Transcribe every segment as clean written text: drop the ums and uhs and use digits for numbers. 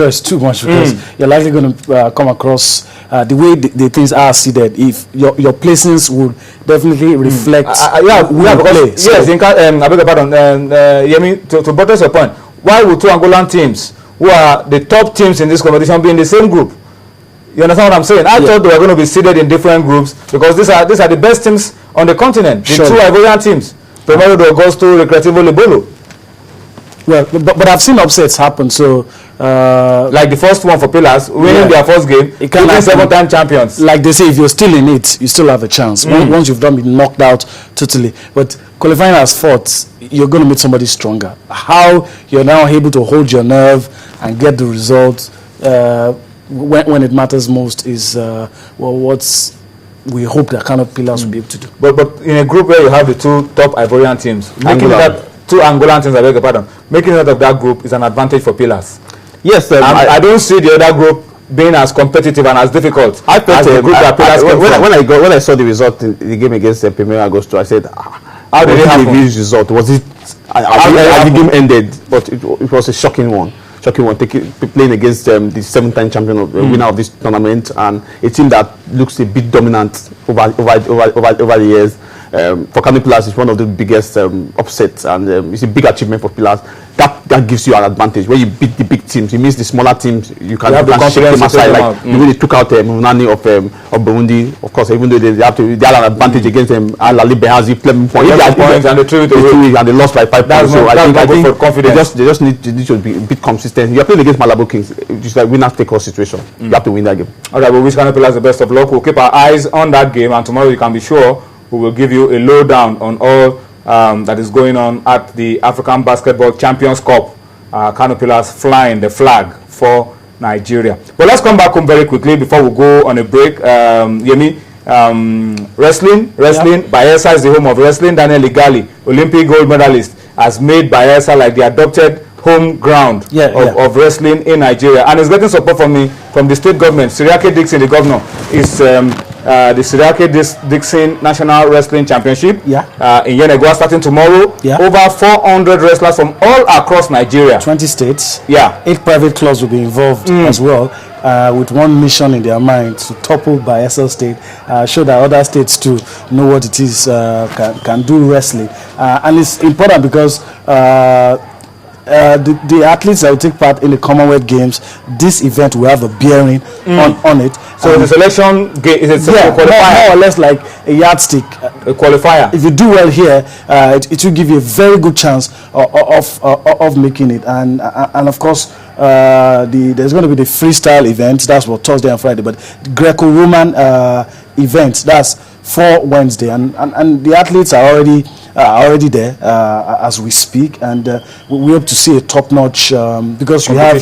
It's too much because you're likely going to come across the way the things are seeded. If your placings would definitely reflect, because yes, I beg your pardon, Yemi, to buttress your point, why would two Angolan teams who are the top teams in this competition be in the same group? You understand what I'm saying? I thought they were going to be seeded in different groups because these are the best teams on the continent. The two Ivorian teams, Primero de Agosto, Recreativo Libolo. Well, but I've seen upsets happen. So, like the first one for Pillars, winning their first game, it can be 7-time champions. Like they say, if you're still in it, you still have a chance. Once you've done been knocked out totally. But qualifying as fourth, you're going to meet somebody stronger. How you're now able to hold your nerve and get the result when it matters most is what's we hope that kind of Pillars will be able to do. But in a group where you have the two top Ivorian teams, making that two Angolan teams, I beg your pardon, making it out of that group is an advantage for Pillars. Yes, I don't see the other group being as competitive and as difficult as the group that Pillars came from. When I saw the result in the game against Primero Agosto, I said, how did it happen? This result was it? The game ended, but it was a shocking one. Playing against the 7-time champion, winner of this tournament, and a team that looks a bit dominant over the years. For Kano Pillars, it's one of the biggest upsets, and it's a big achievement for Pillars. That gives you an advantage. When you beat the big teams, it means the smaller teams you can shake them aside. Like the way they took out Munani of Burundi. Of course, even though they had an advantage against them, Al-Ali Behazi played points and they lost by 5 points. So I think they just need to be a bit consistent. You are playing against Malabo Kings, it's like winner take all situation. You have to win that game. All right, we wish Kano Pillars the best of luck. We'll keep our eyes on that game, and tomorrow you can be sure we will give you a lowdown on all that is going on at the African Basketball Champions Cup. Kano Pillars flying the flag for Nigeria. But let's come back home very quickly before we go on a break. Yemi, wrestling. Bayelsa is the home of wrestling. Daniel Igali, Olympic gold medalist, has made Bayelsa like the adopted home ground of wrestling in Nigeria, and is getting support from the state government. Siriake Dickson, the governor, is the Siriake Dickson National Wrestling Championship in Yenegua starting tomorrow. Over 400 wrestlers from all across Nigeria. 20 states. 8 private clubs will be involved as well, with one mission in their mind to topple Bayelsa State, show that other states too know what it is, can do wrestling. And it's important because the athletes that will take part in the Commonwealth Games, this event will have a bearing on it. So the selection is a qualifier, more or less like a yardstick, a qualifier. If you do well here, it will give you a very good chance of making it. And of course, there's going to be the freestyle event. That's what Thursday and Friday. But the Greco-Roman event, that's for Wednesday, and the athletes are already there as we speak, and we hope to see a top-notch because we have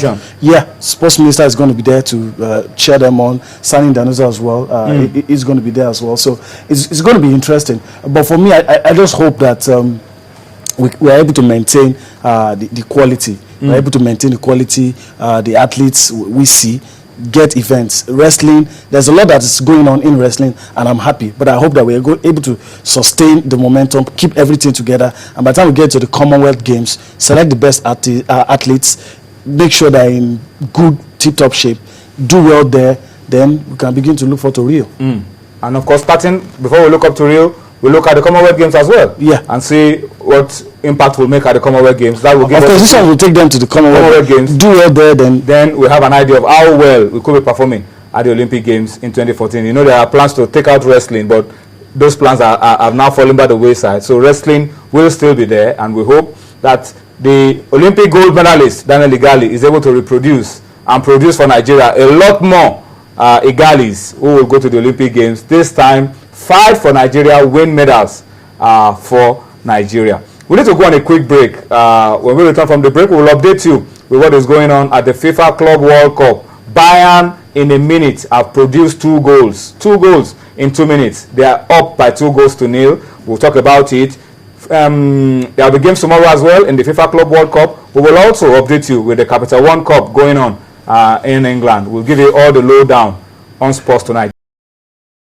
sports minister is going to be there to cheer them on. Sani Danusa as well, he's going to be there as well, so it's going to be interesting. But for me, I just hope that we are able to maintain the quality. We're able to maintain the quality, the athletes we see get events. Wrestling, there's a lot that is going on in wrestling, and I'm happy, but I hope that we're able to sustain the momentum, keep everything together, and by the time we get to the Commonwealth Games, select the best athletes, make sure they're in good tip-top shape, do well there, then we can begin to look forward to Rio. And of course, starting before we look up to Rio, we look at the Commonwealth Games as well, and see what impact will make at the Commonwealth Games. That will give us this one will take them to the Commonwealth Games. Do well there, then we have an idea of how well we could be performing at the Olympic Games in 2014. You know, there are plans to take out wrestling, but those plans have now fallen by the wayside. So wrestling will still be there, and we hope that the Olympic gold medalist Daniel Igali is able to reproduce and produce for Nigeria a lot more Igalis who will go to the Olympic Games this time. Fight for Nigeria, win medals for Nigeria. We need to go on a quick break. When we return from the break, we will update you with what is going on at the FIFA Club World Cup. Bayern, in a minute, have produced 2 goals. 2 goals in 2 minutes. They are up by 2-0. We'll talk about it. There will be games tomorrow as well in the FIFA Club World Cup. We will also update you with the Capital One Cup going on in England. We'll give you all the lowdown on sports tonight.